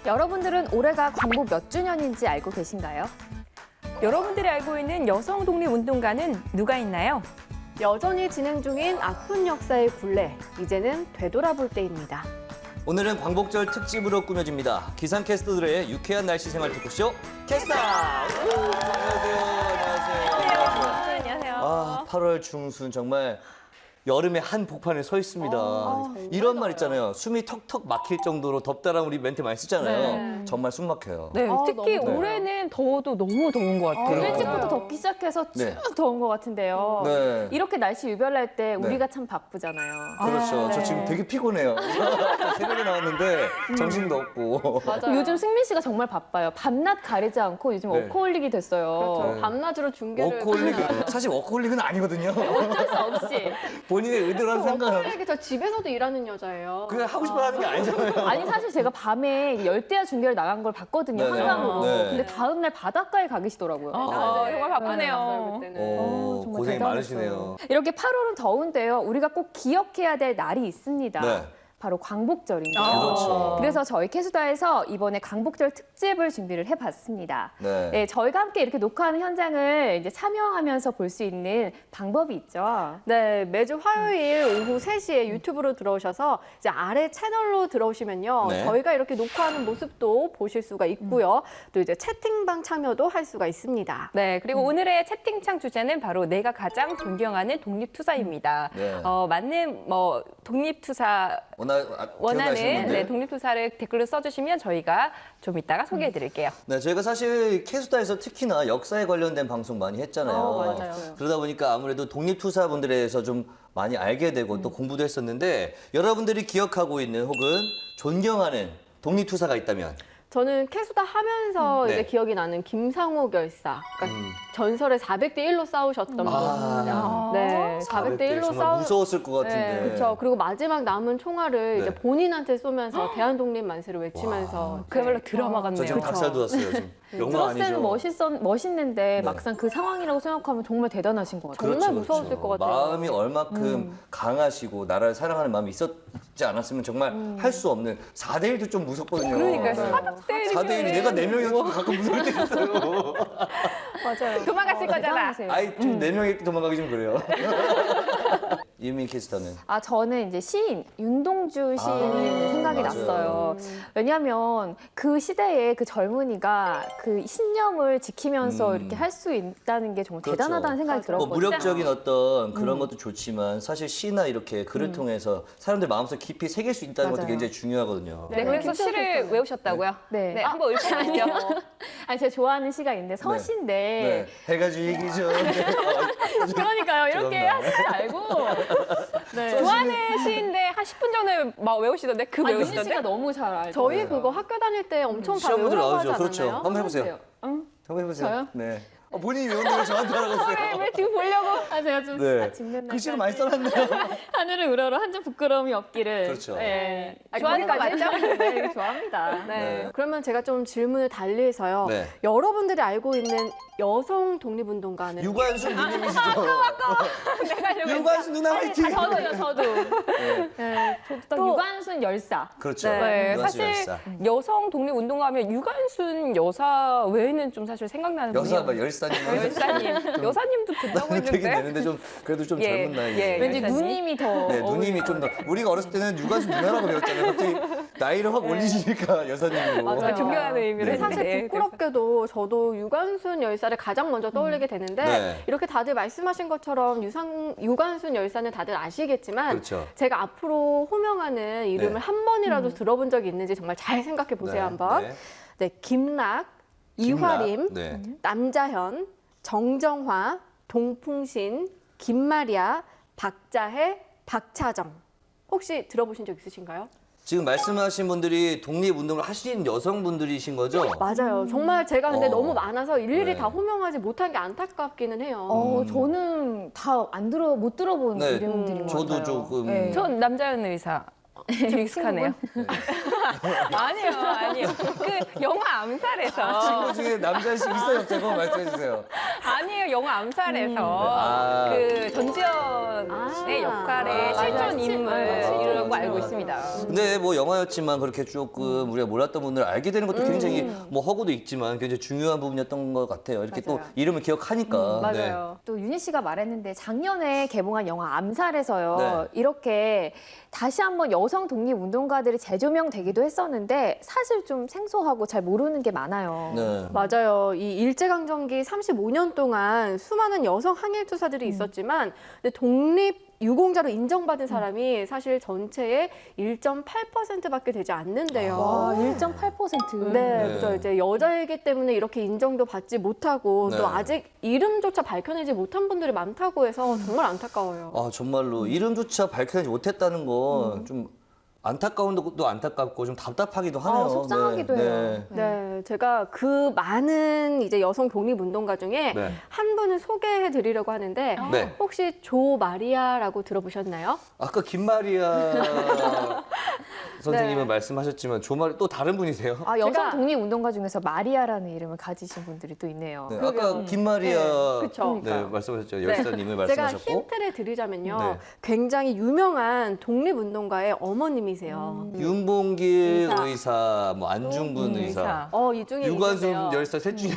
여러분들은 올해가 광복 몇 주년인지 알고 계신가요? 여러분들이 알고 있는 여성 독립운동가는 누가 있나요? 여전히 진행 중인 아픈 역사의 굴레, 이제는 되돌아볼 때입니다. 오늘은 광복절 특집으로 꾸며집니다. 기상캐스터들의 유쾌한 날씨 생활 토크쇼 캐스터! 안녕하세요. 안녕하세요. 아, 8월 중순 정말 여름의 한 복판에 서 있습니다. 이런 말 있잖아요. 숨이 턱턱 막힐 정도로 덥다라는 우리 멘트 많이 쓰잖아요. 정말 숨 막혀요. 네, 특히 너무 더워요. 올해는 더워도 너무 더운 것 같아요. 일찍부터 덥기 시작해서 쭉 네. 더운 것 같은데요. 네. 이렇게 날씨 유별날 때 네. 우리가 참 바쁘잖아요. 그렇죠. 네. 저 지금 되게 피곤해요. 새벽에 나왔는데 정신도 없고. 요즘 승민 씨가 정말 바빠요. 밤낮 가리지 않고 요즘 네. 워커홀릭이 됐어요. 그렇죠. 네. 밤낮으로 중계를. 워커홀릭은 사실 워커홀릭은 아니거든요. 어쩔 수 없이. 본인의 의도랑 상관없이 워커홀릭이 저 집에서도 일하는 여자예요. 그냥 하고 싶어 하는 게 아니잖아요. 아니 사실 제가 밤에 열대야 중계를 나간 걸 봤거든요. 네네. 한강으로. 네. 근데 다음 날 바닷가에 가 계시더라고요. 정말 바쁘네요. 그때는. 정말 고생이 대단했어요. 많으시네요. 이렇게 8월은 더운데요. 우리가 꼭 기억해야 될 날이 있습니다. 네. 바로 광복절인데요. 그렇죠. 그래서 저희 캐스다에서 이번에 광복절 특집을 준비를 해봤습니다. 네. 네, 저희가 함께 이렇게 녹화하는 현장을 이제 참여하면서 볼 수 있는 방법이 있죠. 네, 매주 화요일 오후 3시에 유튜브로 들어오셔서 이제 아래 채널로 들어오시면요. 네. 저희가 이렇게 녹화하는 모습도 보실 수가 있고요. 또 이제 채팅방 참여도 할 수가 있습니다. 네, 그리고 오늘의 채팅창 주제는 바로 내가 가장 존경하는 독립투사입니다. 네. 맞는 독립투사 원하는 분들? 독립투사를 댓글로 써주시면 저희가 좀 이따가 소개해드릴게요. 네, 저희가 사실 캐스터에서 특히나 역사에 관련된 방송 많이 했잖아요. 맞아요. 그러다 보니까 아무래도 독립투사분들에 대해서 좀 많이 알게 되고 또 공부도 했었는데 여러분들이 기억하고 있는 혹은 존경하는 독립투사가 있다면 저는 캐수다 하면서 네. 이제 기억이 나는 김상옥 열사. 그러니까 전설의 400대 1로 싸우셨던 분. 네, 400대 1로 정말 무서웠을 것 같은데. 네, 그렇죠. 그리고 마지막 남은 총알을 네. 이제 본인한테 쏘면서 대한독립 만세를 외치면서 그야말로 네. 드라마 저 같네요. 지금 닭살 돋았어요. 지금. 영화 들었을 때는 아니죠. 멋있는데 네. 막상 그 상황이라고 생각하면 정말 대단하신 것 같아요. 정말 무서웠을 것 같아요. 마음이 얼마큼 강하시고 나라를 사랑하는 마음이 있었지 않았으면 정말 할 수 없는 4대 1도 좀 무섭거든요. 그러니까 네. 400대 4대 1이 내가 4명이었어도 가끔 무서울 때 있어요. 맞아요. 도망갔을 거잖아. 대단하세요. 아이 좀 4명이 도망가기 좀 그래요. 이민 캐스터는 저는 이제 시인, 윤동주 시인이 생각이 맞아요. 났어요. 왜냐하면 그 시대에 그 젊은이가 그 신념을 지키면서 이렇게 할 수 있다는 게 정말 그렇죠. 대단하다는 생각이 뭐 들었거든요. 무력적인 어떤 그런 것도 좋지만 사실 시나 이렇게 글을 통해서 사람들 마음속 깊이 새길 수 있다는 것도 맞아요. 굉장히 중요하거든요. 네, 그래서 시를 외우셨다고요? 네. 네, 한번 읊어주시죠. 아니 제가 좋아하는 시가 있는데 서시인데 네. 해가 지기 전에 그러니까요 이렇게 죄송합니다. 하실 줄 알고 좋아하는 시인데 한 10분 전에 막 외우시던데 그 윤희 외우시던데? 씨가 너무 잘 알죠. 저희 그거 학교 다닐 때 엄청 다 시험문들 외우라고 하지 나오죠. 않았나요? 그렇죠. 한번 해보세요. 한번 해보세요. 저요? 네. 본인이 외우는 걸 저한테 하라고 했어요. 왜 지금 보려고? 제가 좀 네. 짚는 글씨를 날까지 많이 써놨네요. 하늘을 우러러 한 점 부끄러움이 없기를. 그렇죠. 네. 좋아하는 거 거기까지 맞죠? 네, 좋아합니다. 네. 네. 그러면 제가 좀 질문을 달리해서요. 네. 여러분들이 알고 있는 여성 독립운동가는 유관순 누님이시죠? 유관순 누나 화이팅! 저도. 네, 또 유관순 열사. 그렇죠. 네, 유관순 사실 열사. 여성 독립운동가하면 유관순 여사 외에는 좀 사실 생각나는 분이 여사 막 열사님. 열사님. 여사님도 된다고 되긴 했는데. 되는데 좀 그래도 좀 예, 젊은 나이. 예, 왠지 열사님. 누님이 더. 네, 누님이 좀 더. 우리가 어렸을 때는 유관순 누나라고 배웠잖아요. 갑자기 나이를 확 올리시니까 여사님으로. 맞아요. 존경하는 의미로 네. 했는데. 사실 부끄럽게도 저도 유관순 열사를 가장 먼저 떠올리게 되는데 네. 이렇게 다들 말씀하신 것처럼 유관순 열사는 다들 아시겠지만 그렇죠. 제가 앞으로 호명하는 이름을 네. 한 번이라도 들어본 적이 있는지 정말 잘 생각해 보세요 네, 한번. 네. 네, 김락, 이화림, 네. 남자현, 정정화, 동풍신, 김마리아, 박자혜, 박차정. 혹시 들어보신 적 있으신가요? 지금 말씀하신 분들이 독립운동을 하신 여성분들이신 거죠? 맞아요. 정말 제가 근데 어. 너무 많아서 일일이 네. 다 호명하지 못한 게 안타깝기는 해요. 저는 다 못 들어본 네, 이름들인 것 저도 같아요. 조금 네. 전 남자연 의사. 좀 익숙하네요. 아니요. 그 영화 암살에서 친구 중에 남자씨 있어요, 없어요? 그거 말씀해 주세요. 아니에요. 영화 암살에서 아. 그 전지현의 역할의 실존 인물이라고 알고 있습니다. 근데 뭐 영화였지만 그렇게 조금 우리가 몰랐던 분들 알게 되는 것도 굉장히 뭐 허구도 있지만 굉장히 중요한 부분이었던 것 같아요. 이렇게 또 이름을 기억하니까. 네. 맞아요. 또 윤희 씨가 말했는데 작년에 개봉한 영화 암살에서요. 네. 이렇게 다시 한번 여성 독립운동가들이 재조명되기도 했었는데 사실 좀 생소하고 잘 모르는 게 많아요. 네. 맞아요. 이 일제강점기 35년 동안 수많은 여성 항일투사들이 있었지만 근데 독립 유공자로 인정받은 사람이 사실 전체의 1.8%밖에 되지 않는데요. 와, 1.8%. 네, 네. 그래서 이제 여자이기 때문에 이렇게 인정도 받지 못하고 네. 또 아직 이름조차 밝혀내지 못한 분들이 많다고 해서 정말 안타까워요. 아, 정말로 이름조차 밝혀내지 못했다는 건 좀 안타까운 것도 안타깝고 좀 답답하기도 하네요. 속상하기도 해요. 네, 제가 그 많은 이제 여성 독립운동가 중에 네. 한 분을 소개해 드리려고 하는데 네. 혹시 조 마리아라고 들어보셨나요? 아까 김마리아 선생님은 네. 말씀하셨지만 조마리 또 다른 분이세요? 아, 여성 제가- 독립운동가 중에서 마리아라는 이름을 가지신 분들이 또 있네요. 네, 아까 김마리아 그쵸. 네, 말씀하셨죠. 네. 열사님을 제가 말씀하셨고. 힌트를 드리자면요. 네. 굉장히 유명한 독립운동가의 어머님이세요. 윤봉길 의사. 의사, 뭐 안중근 의사, 이 중에 유관순 있는데요. 열사 셋 중에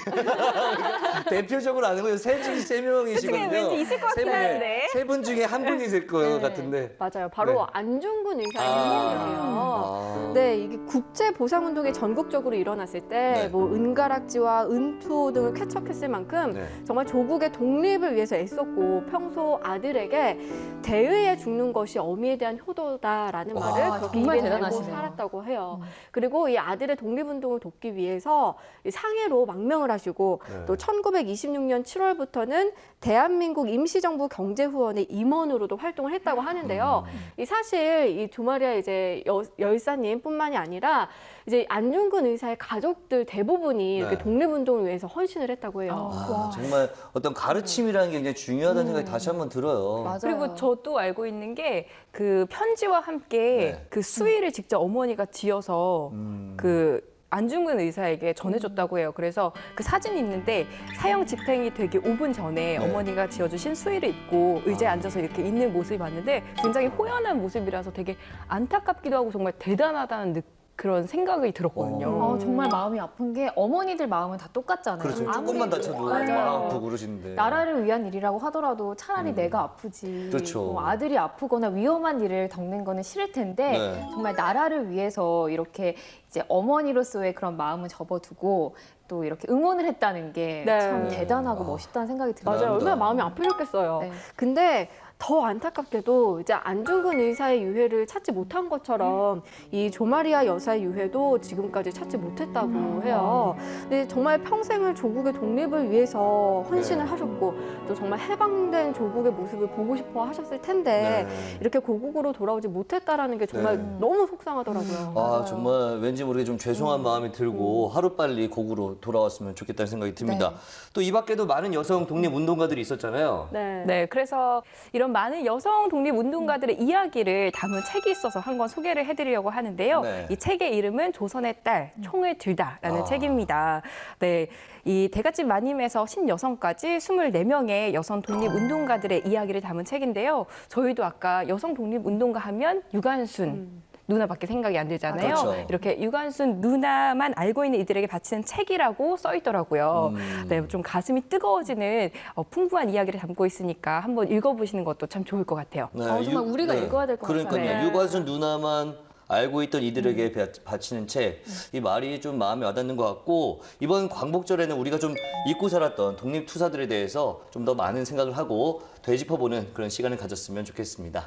대표적으로 아는 거예요. 세 명이시거든요. 왠지 있을 것 같긴 한데. 세 분 중에 한 분이 있을 것 같은데. 맞아요. 바로 네. 안중근 의사의 아. 이름이에요. 아. 네, 이게 국제 보상 운동이 전국적으로 일어났을 때 네. 뭐 은가락지와 은투 등을 쾌척했을 만큼 네. 정말 조국의 독립을 위해서 애썼고 평소 아들에게 대의에 죽는 것이 어미에 대한 효도다라는 와, 말을 그렇게 정말 입에 달고 대단하시네요. 살았다고 해요. 그리고 이 아들의 독립운동을 돕기 위해서 이 상해로 망명을 하시고 네. 또 1926년 7월부터는 대한민국 임시정부 경제후원의 임원으로도 활동을 했다고 하는데요. 이 사실 이 조마리아 이제 열사님뿐만이 아니라 이제 안중근 의사의 가족들 대부분이 이렇게 네. 독립운동을 위해서 헌신을 했다고 해요. 아, 정말 어떤 가르침이라는 게 굉장히 중요하다는 생각이 다시 한번 들어요. 맞아요. 그리고 저도 알고 있는 게 그 편지와 함께 네. 그 수의를 직접 어머니가 지어서 그 안중근 의사에게 전해줬다고 해요. 그래서 그 사진이 있는데 사형 집행이 되기 5분 전에 네. 어머니가 지어주신 수의를 입고 의자에 앉아서 이렇게 있는 모습이 봤는데 굉장히 호연한 모습이라서 되게 안타깝기도 하고 정말 대단하다는 그런 생각이 들었거든요. 정말 마음이 아픈 게 어머니들 마음은 다 똑같잖아요. 그렇죠. 아무리 조금만 다쳐도 맞아요. 마음 아프고 그러시는데. 나라를 위한 일이라고 하더라도 차라리 내가 아프지. 그렇죠. 뭐 아들이 아프거나 위험한 일을 겪는 거는 싫을 텐데 네. 정말 나라를 위해서 이렇게 이제 어머니로서의 그런 마음을 접어두고 또 이렇게 응원을 했다는 게 네. 참 네. 대단하고 아. 멋있다는 생각이 들어요. 맞아요. 감사합니다. 얼마나 마음이 아프셨겠어요. 네. 근데 더 안타깝게도 이제 안중근 의사의 유해를 찾지 못한 것처럼 이 조마리아 여사의 유해도 지금까지 찾지 못했다고 해요. 근데 정말 평생을 조국의 독립을 위해서 헌신을 네. 하셨고 또 정말 해방된 조국의 모습을 보고 싶어 하셨을 텐데 네. 이렇게 고국으로 돌아오지 못했다라는 게 정말 네. 너무 속상하더라고요. 아, 정말 왠지 모르게 좀 죄송한 마음이 들고 하루빨리 고국으로 돌아왔으면 좋겠다는 생각이 듭니다. 네. 또 이 밖에도 많은 여성 독립운동가들이 있었잖아요. 네. 네, 그래서 이런 많은 여성 독립운동가들의 이야기를 담은 책이 있어서 한 권 소개를 해드리려고 하는데요. 네. 이 책의 이름은 조선의 딸, 총을 들다라는 아. 책입니다. 네, 이 대갓집 마님에서 신여성까지 24명의 여성 독립운동가들의 이야기를 담은 책인데요. 저희도 아까 여성 독립운동가 하면 유관순 누나밖에 생각이 안 들잖아요. 그렇죠. 이렇게 유관순 누나만 알고 있는 이들에게 바치는 책이라고 써 있더라고요. 네, 좀 가슴이 뜨거워지는 풍부한 이야기를 담고 있으니까 한번 읽어보시는 것도 참 좋을 것 같아요. 네, 정말 우리가 읽어야 될것 그러니까요. 같아요. 네. 유관순 누나만 알고 있던 이들에게 바치는 책. 이 말이 좀 마음에 와닿는 것 같고 이번 광복절에는 우리가 좀 잊고 살았던 독립투사들에 대해서 좀 더 많은 생각을 하고 되짚어보는 그런 시간을 가졌으면 좋겠습니다.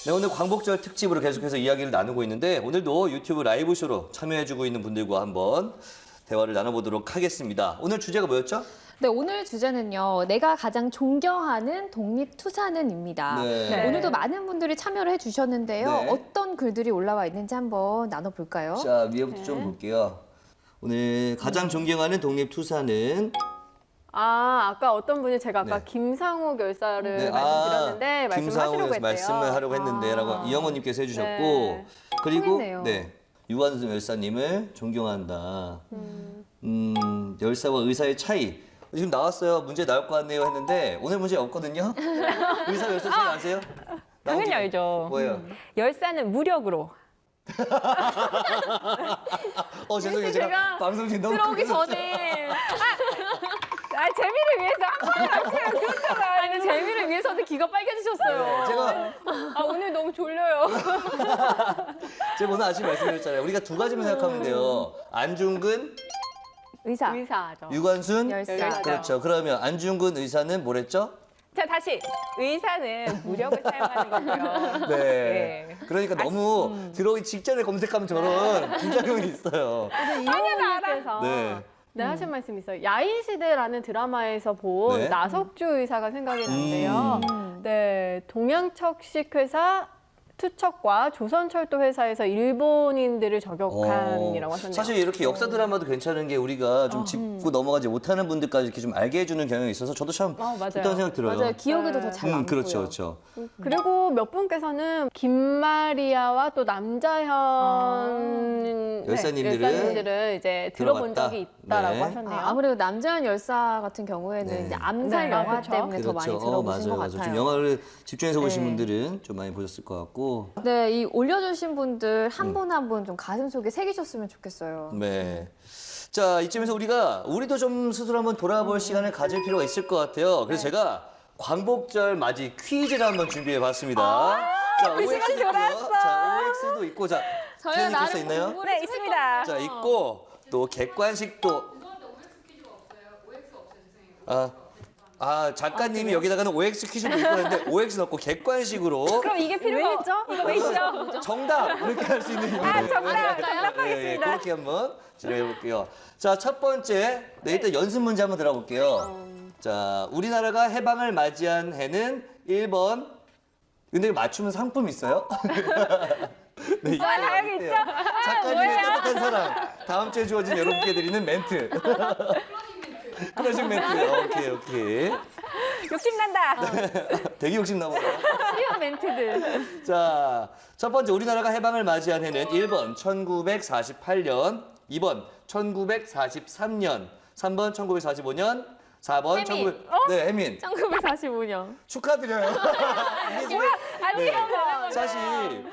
네, 오늘 광복절 특집으로 계속해서 이야기를 나누고 있는데 오늘도 유튜브 라이브 쇼로 참여해주고 있는 분들과 한번 대화를 나눠보도록 하겠습니다. 오늘 주제가 뭐였죠? 네, 오늘 주제는요. 내가 가장 존경하는 독립투사는입니다. 네. 오늘도 많은 분들이 참여를 해주셨는데요. 네. 어떤 글들이 올라와 있는지 한번 나눠볼까요? 자, 위에부터 좀 볼게요. 오늘 가장 존경하는 독립투사는 아까 어떤 분이 제가 아까 네. 김상욱 열사를 네, 말씀드렸는데 말씀하시려고 했대요. 말씀을 하려고 했는데라고 이영호님께서 해주셨고 네. 그리고 통했네요. 네 유관순 열사님을 존경한다. 열사와 의사의 차이 지금 나왔어요. 문제 나올 것 같네요 했는데 오늘 문제 없거든요. 의사 열사 차이 아세요? 당연히 나오긴- 알죠. 뭐예요? 열사는 무력으로. 죄송해요. 제가 제가 방송 중에 너무 들어오기 크게 전에 재미를 위해서. 아니 재미를 위해서는 귀가 빨개지셨어요. 제가 오늘 너무 졸려요. 제가 오늘 아침에 말씀드렸잖아요. 우리가 두 가지만 생각하면 돼요. 안중근, 의사. 의사죠. 유관순. 열사. 그렇죠. 그러면 안중근 의사는 뭐랬죠? 자, 다시. 의사는 무력을 사용하는 거고요. 네. 네. 그러니까 너무 들어오기 직전에 검색하면 저런 부작용이 있어요. 이영호님께서 네. 하신 말씀이 있어요. 야인시대라는 드라마에서 본 네. 나석주 의사가 생각이 나는데요. 네, 동양척식 회사 투척과 조선철도 회사에서 일본인들을 저격한이라고 하셨네요. 사실 이렇게 역사 드라마도 괜찮은 게 우리가 좀 짚고 넘어가지 못하는 분들까지 이렇게 좀 알게 해주는 경향이 있어서 저도 참 맞아요. 좋다는 생각 들어요. 맞아요. 기억에도 더 잘 남고요. 그렇죠, 그렇죠. 그리고 몇 분께서는 김마리아와 또 남자현 열사님들은 이제 들어본 들어봤다. 적이 있다라고 네. 하셨네요. 아무래도 남자현 열사 같은 경우에는 네. 이제 암살 네, 영화 그렇죠. 때문에 더 많이 들어보신 것 맞아요. 같아요. 좀 영화를 집중해서 보신 네. 분들은 좀 많이 보셨을 것 같고. 네, 이 올려주신 분들 한 분 한 분 좀 가슴 속에 새기셨으면 좋겠어요. 네. 자, 이쯤에서 우리도 좀 스스로 한번 돌아볼 시간을 가질 필요가 있을 것 같아요. 그래서 제가 광복절 맞이 퀴즈를 한번 준비해 봤습니다. 자, OX도 있고요. 자, OX도 있고, 자, 저희가 태연이께서 나름 있나요? 공부를 네, 있습니다. 자, 있고, 또 객관식도. 작가님이 여기다가는 OX 퀴즈도 있고 하는데 OX 넣고 객관식으로 그럼 이게 필요가 없죠? 이거 왜 있죠? 정답 이렇게 할 수 있는 힘이 정답하겠습니다. 그렇게 한번 진행해 볼게요. 자, 첫 번째 일단 연습 문제 한번 들어볼게요. 자, 우리나라가 해방을 맞이한 해는 1번. 근데 이거 맞추면 상품 있어요? 네, 있어요. 당연히 있죠. 작가님의 따뜻한 사랑. 다음 주에 주어진 여러분께 드리는 멘트. 클래식 멘트. 오케이. 욕심난다. 되게 욕심 나보다. 쉬운 멘트들. 자, 첫 번째 우리나라가 해방을 맞이한 해는 1번 1948년, 2번 1943년, 3번 1945년, 4번 혜민. 네, 혜민. 1945년. 축하드려요. 이게 지금 아니요. 사실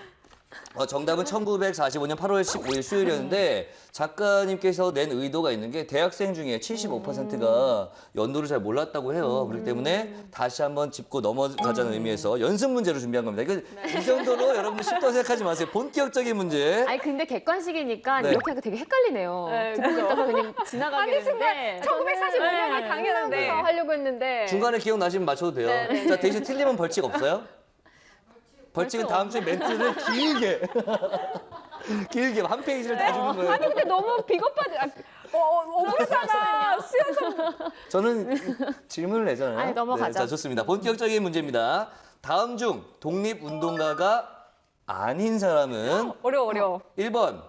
정답은 1945년 8월 15일 수요일이었는데 작가님께서 낸 의도가 있는 게 대학생 중에 75%가 연도를 잘 몰랐다고 해요. 그렇기 때문에 다시 한번 짚고 넘어가자는 의미에서 연습 문제로 준비한 겁니다. 이 정도로 여러분들 쉽다고 생각하지 마세요. 본격적인 문제. 아니 근데 객관식이니까 네. 이렇게 하니까 되게 헷갈리네요. 네, 듣고 그죠. 있다가 그냥 지나가게 되는데. 1945년이 당연한데. 그래서 하려고 했는데 중간에 기억나시면 맞춰도 돼요. 네. 자, 대신 틀리면 벌칙 없어요? 벌칙은 다음 주에 멘트를 길게 한 페이지를 다 주는 거예요. 아니, 근데 너무 비겁하지. 억울하잖아. 수연성. 저는 질문을 내잖아요. 아니, 넘어가죠. 네, 자, 좋습니다. 본격적인 문제입니다. 다음 중 독립운동가가 아닌 사람은 어려워. 1번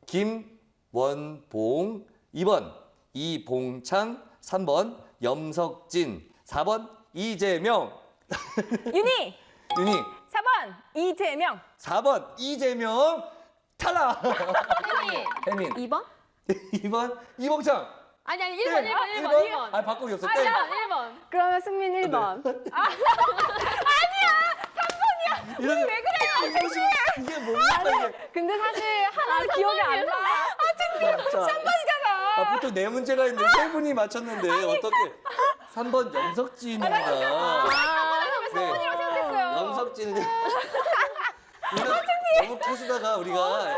김원봉, 2번 이봉창, 3번 염석진, 4번 이재명. 윤희. 윤희 4번 이재명. 4번 이재명 탈락. 혜민 2번? 2번 이봉창. 아니 1번 1번. 아 바꾸기 없어. 땡. 1번. 그러면 승민 1번. 이런 왜 그래요? 이게 뭡니까 이게? 근데 사실 하나 기억이 안 나. 자, 보통 네 문제가 있는데 세 분이 맞췄는데 어떻게 3번 염석진입니다. 네. 생각했어요. 염석진은 너무 캐수다가 우리가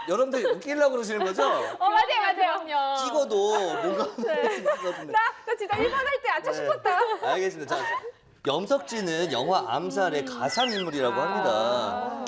여러분들 웃기려고 그러시는 거죠? 맞아요. 그럼요. 찍어도 뭔가 할수 있을 것 같은데. 나 진짜 1번 할 때 아차 싶었다. 알겠습니다. 자, 염석진은 영화 암살의 가상인물이라고 합니다.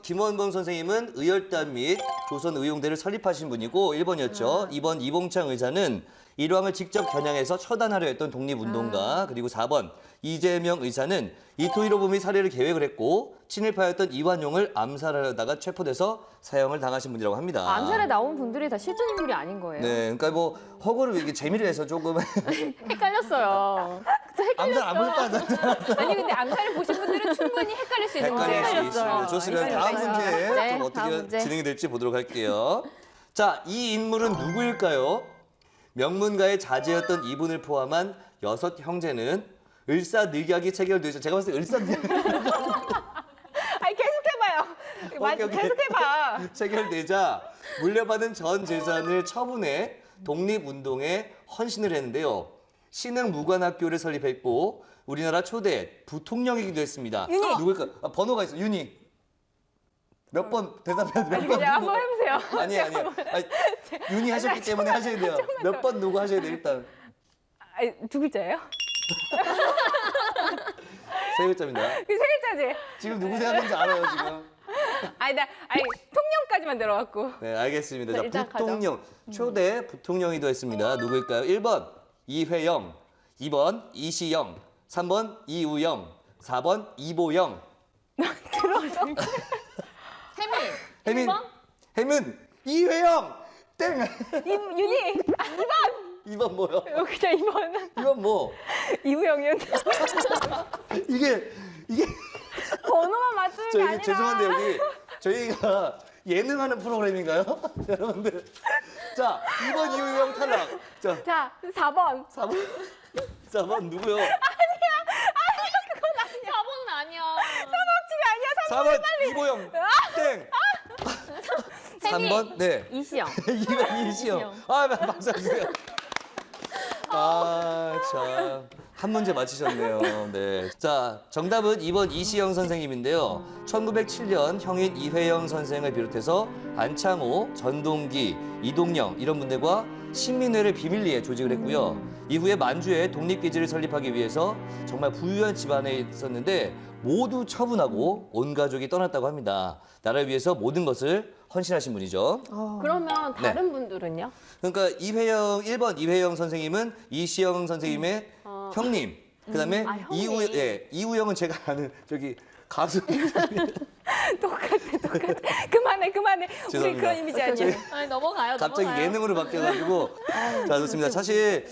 김원봉 선생님은 의열단 및 조선의용대를 설립하신 분이고 1번이었죠. 2번 이봉창 의사는 일왕을 직접 겨냥해서 처단하려 했던 독립운동가. 그리고 4번 이재명 의사는 이토 히로부미 살해를 계획을 했고 친일파였던 이완용을 암살하려다가 체포돼서 사형을 당하신 분이라고 합니다. 암살에 나온 분들이 다 실존 인물이 아닌 거예요. 네, 그러니까 뭐 허구를 이게 재미를 해서 조금 헷갈렸어요. 암살 안 보셨다는 아니 근데 암살을 보신 분들은 충분히 헷갈릴 수 있는 헷갈릴 수 문제예요. 있습니다. 좋습니다. 있어요. 다음 문제 네, 좀 다음 어떻게 문제. 진행이 될지 보도록 할게요. 자, 이 인물은 누구일까요? 명문가의 자제였던 이분을 포함한 6 형제는 을사늑약이 체결되죠. 제가 봤을 때 을사늑약 아니 계속해봐요. 오케이. 계속해봐. 체결되자 물려받은 전 재산을 처분해 독립운동에 헌신을 했는데요. 신흥무관학교를 설립했고 우리나라 초대 부통령이기도 했습니다. 윤희. 누굴까? 아, 번호가 있어. 윤희. 몇 번 대답해야 돼? 몇 번? 그냥 한번 해보세요. 아니. 윤희 하셨기 때문에 하셔야 돼요. 몇 번 누구 하셔야 돼요, 일단. 아니, 2글자예요? 세 글자입니다. 그 3글자지? 지금 누구 생각하는지 알아요, 지금. 아니 통령까지만 들어갔고. 네, 알겠습니다. 자, 일단 가죠. 부통령. 초대 부통령이도 했습니다. 누구일까요? 1번 이회영, 2번 이시영, 3번 이우영, 4번 이보영. 혜민. 혜민. 이회영. 땡. 윤희! 2번 뭐요? 그냥 2번. 2번 뭐? 이우영이었는데. 이게 번호만 맞추는 게 아니라. 죄송한데 여기 저희가 예능하는 프로그램인가요? 여러분들. 자, 2번 이우영 탈락. 자, 자, 4번. 4번 누구요? 4번은 아니야. 4번 이보영. 땡. 3번 네. 이시영. 2번 이시영. 아, 박수 주세요. 아, 참. 한 문제 맞히셨네요. 네. 자, 정답은 2번 이시영 선생님인데요. 1907년 형인 이회영 선생을 비롯해서 안창호, 전동기, 이동영 이런 분들과 신민회를 비밀리에 조직을 했고요. 이후에 만주에 독립기지를 설립하기 위해서 정말 부유한 집안에 있었는데 모두 처분하고 온 가족이 떠났다고 합니다. 나라를 위해서 모든 것을 헌신하신 분이죠. 그러면 다른 분들은요? 그러니까 1번 이회영 선생님은 이시영 선생님의 형님. 그다음에 형님. 이우영은 제가 아는 저기 가수. 똑같아. 그만해. 우리 죄송합니다. 그런 이미지 아니야. 아니, 넘어가요. 갑자기 예능으로 바뀌어가지고. 자, 좋습니다. 사실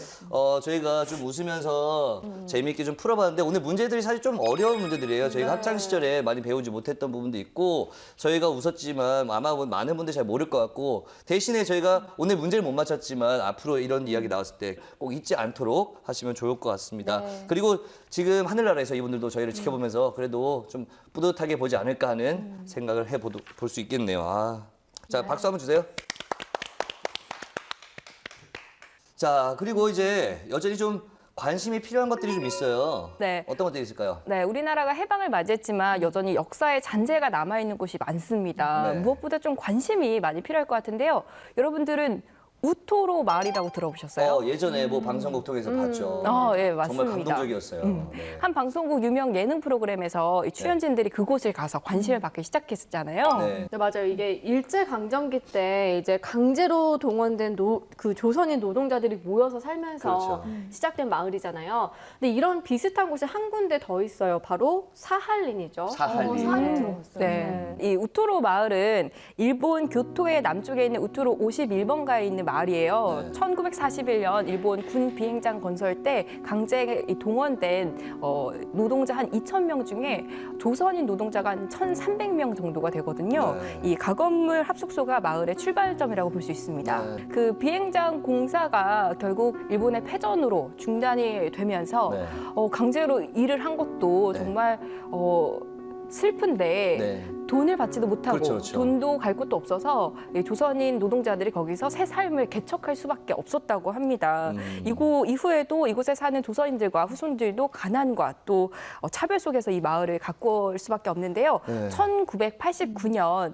저희가 좀 웃으면서 재미있게 좀 풀어봤는데 오늘 문제들이 사실 좀 어려운 문제들이에요. 저희가 학창 시절에 많이 배우지 못했던 부분도 있고 저희가 웃었지만 아마 많은 분들이 잘 모를 것 같고 대신에 저희가 오늘 문제를 못 맞췄지만 앞으로 이런 이야기 나왔을 때 꼭 잊지 않도록 하시면 좋을 것 같습니다. 그리고 지금 하늘나라에서 이분들도 저희를 지켜보면서 그래도 좀 뿌듯하게 보지 않을까 하는 생각을 볼 수 있겠네요. 아. 자, 박수 한번 주세요. 자, 그리고 이제 여전히 좀 관심이 필요한 것들이 좀 있어요. 네. 어떤 것들이 있을까요? 네, 우리나라가 해방을 맞이했지만 여전히 역사의 잔재가 남아있는 곳이 많습니다. 네. 무엇보다 좀 관심이 많이 필요할 것 같은데요. 여러분들은 우토로 마을이라고 들어보셨어요? 예전에 뭐 방송국 통해서 봤죠. 예, 맞습니다. 정말 감동적이었어요. 네. 한 방송국 유명 예능 프로그램에서 이 출연진들이 그곳을 가서 관심을 받기 시작했었잖아요. 네. 네, 맞아요. 이게 일제 강점기 때 이제 강제로 동원된 그 조선인 노동자들이 모여서 살면서 그렇죠. 시작된 마을이잖아요. 근데 이런 비슷한 곳이 한 군데 더 있어요. 바로 사할린이죠. 사할린. 사할린 들어봤어요. 네. 이 우토로 마을은 일본 교토의 남쪽에 있는 우토로 51번가에 있는 마을이에요. 네. 1941년 일본 군 비행장 건설 때 강제에 동원된 노동자 한 2,000명 중에 조선인 노동자가 한 1,300명 정도가 되거든요. 네. 이 가건물 합숙소가 마을의 출발점이라고 볼 수 있습니다. 네. 그 비행장 공사가 결국 일본의 패전으로 중단이 되면서 네. 강제로 일을 한 것도 네. 정말 슬픈데 네. 돈을 받지도 못하고 그렇죠. 돈도 갈 곳도 없어서 이 조선인 노동자들이 거기서 새 삶을 개척할 수밖에 없었다고 합니다. 이후에도 이곳에 사는 조선인들과 후손들도 가난과 또 차별 속에서 이 마을을 가꿀 수밖에 없는데요. 네. 1989년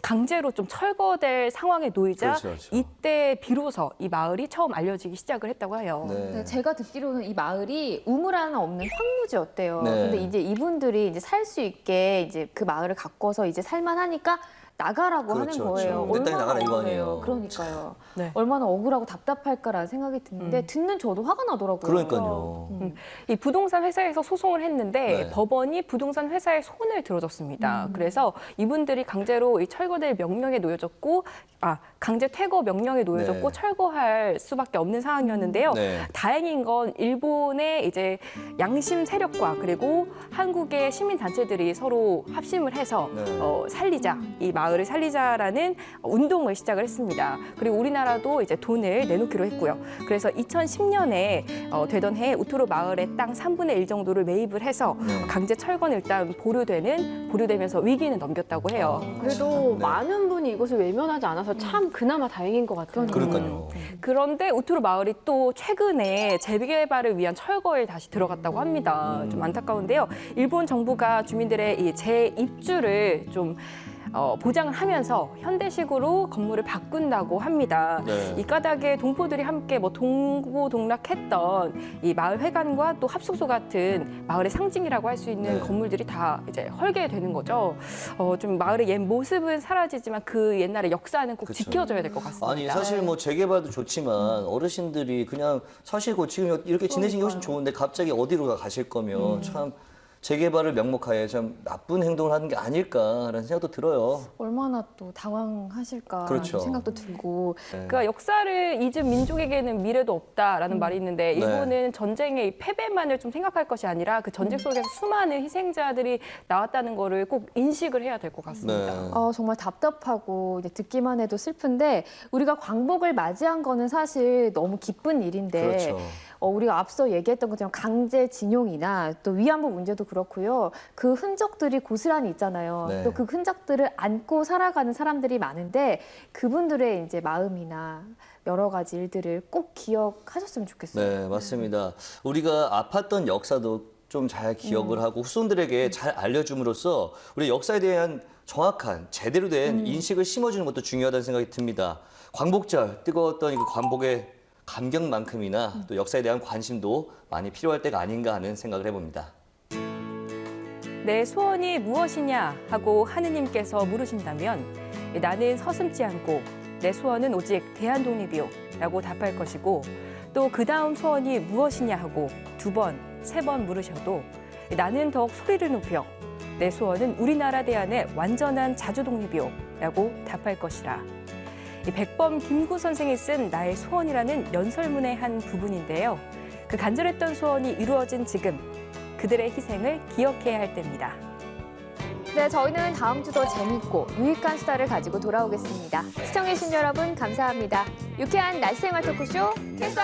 강제로 좀 철거될 상황에 놓이자 그렇죠. 이때 비로소 이 마을이 처음 알려지기 시작을 했다고 해요. 네. 제가 듣기로는 이 마을이 우물 하나 없는 황무지였대요. 네. 근데 이제 이분들이 이제 살 수 있게 이제 그 마을을 가꿔서 이제 살만하니까 나가라고 그렇죠, 하는 거예요. 그렇죠. 내 땅에 나가라 이거 억울해요. 아니에요. 그러니까요. 네. 얼마나 억울하고 답답할까라는 생각이 드는데 듣는 저도 화가 나더라고요. 그러니까요. 이 부동산 회사에서 소송을 했는데 네. 법원이 부동산 회사의 손을 들어줬습니다. 그래서 이분들이 강제로 이 철거될 명령에 놓여졌고, 강제 퇴거 명령에 놓여졌고 네. 철거할 수밖에 없는 상황이었는데요. 네. 다행인 건 일본의 이제 양심 세력과 그리고 한국의 시민 단체들이 서로 합심을 해서 네. 살리자, 이 마을을 살리자라는 운동을 시작을 했습니다. 그리고 우리나라도 이제 돈을 내놓기로 했고요. 그래서 2010년에 되던 해에 우토로 마을의 땅 3분의 1 정도를 매입을 해서 네. 강제 철거는 일단 보류되면서 위기는 넘겼다고 해요. 그래도 네. 많은 분이 이것을 외면하지 않아서 참 그나마 다행인 것 같아요. 그러니까요. 그런데 우토로 마을이 또 최근에 재개발을 위한 철거에 다시 들어갔다고 합니다. 좀 안타까운데요. 일본 정부가 주민들의 이 재입주를 좀 보장을 하면서 현대식으로 건물을 바꾼다고 합니다. 네. 이 까닭에 동포들이 함께 동고동락했던 이 마을 회관과 또 합숙소 같은 마을의 상징이라고 할 수 있는 네. 건물들이 다 이제 헐게 되는 거죠. 좀 마을의 옛 모습은 사라지지만 그 옛날의 역사는 꼭 그쵸. 지켜줘야 될 것 같습니다. 아니 사실 뭐 재개발도 좋지만 어르신들이 그냥 사시고 지금 이렇게 지내신 게 훨씬 좋은데 갑자기 어디로 가실 거면 참 재개발을 명목하에 참 나쁜 행동을 하는 게 아닐까라는 생각도 들어요. 얼마나 또 당황하실까 그렇죠. 생각도 들고 네. 그러니까 역사를 잊은 민족에게는 미래도 없다라는 말이 있는데 일본은 전쟁의 이 패배만을 좀 생각할 것이 아니라 그 전쟁 속에서 수많은 희생자들이 나왔다는 거를 꼭 인식을 해야 될 것 같습니다. 네. 정말 답답하고 이제 듣기만 해도 슬픈데 우리가 광복을 맞이한 거는 사실 너무 기쁜 일인데 그렇죠. 우리가 앞서 얘기했던 것처럼 강제징용이나 또 위안부 문제도 그렇고요. 그 흔적들이 고스란히 있잖아요. 네. 또 그 흔적들을 안고 살아가는 사람들이 많은데 그분들의 이제 마음이나 여러 가지 일들을 꼭 기억하셨으면 좋겠어요. 네, 맞습니다. 우리가 아팠던 역사도 좀 잘 기억을 하고 후손들에게 잘 알려줌으로써 우리 역사에 대한 정확한 제대로 된 인식을 심어주는 것도 중요하다는 생각이 듭니다. 광복절 뜨거웠던 그 광복의 감격만큼이나 또 역사에 대한 관심도 많이 필요할 때가 아닌가 하는 생각을 해봅니다. 내 소원이 무엇이냐 하고 하느님께서 물으신다면 나는 서슴지 않고 내 소원은 오직 대한독립이요 라고 답할 것이고 또 그 다음 소원이 무엇이냐 하고 2번, 3번 물으셔도 나는 더욱 소리를 높여 내 소원은 우리나라 대안의 완전한 자주독립이요 라고 답할 것이라. 이 백범 김구 선생이 쓴 나의 소원이라는 연설문의 한 부분인데요. 그 간절했던 소원이 이루어진 지금 그들의 희생을 기억해야 할 때입니다. 네, 저희는 다음 주도 재밌고 유익한 수다를 가지고 돌아오겠습니다. 시청해주신 여러분 감사합니다. 유쾌한 날생활 토크쇼 캐스터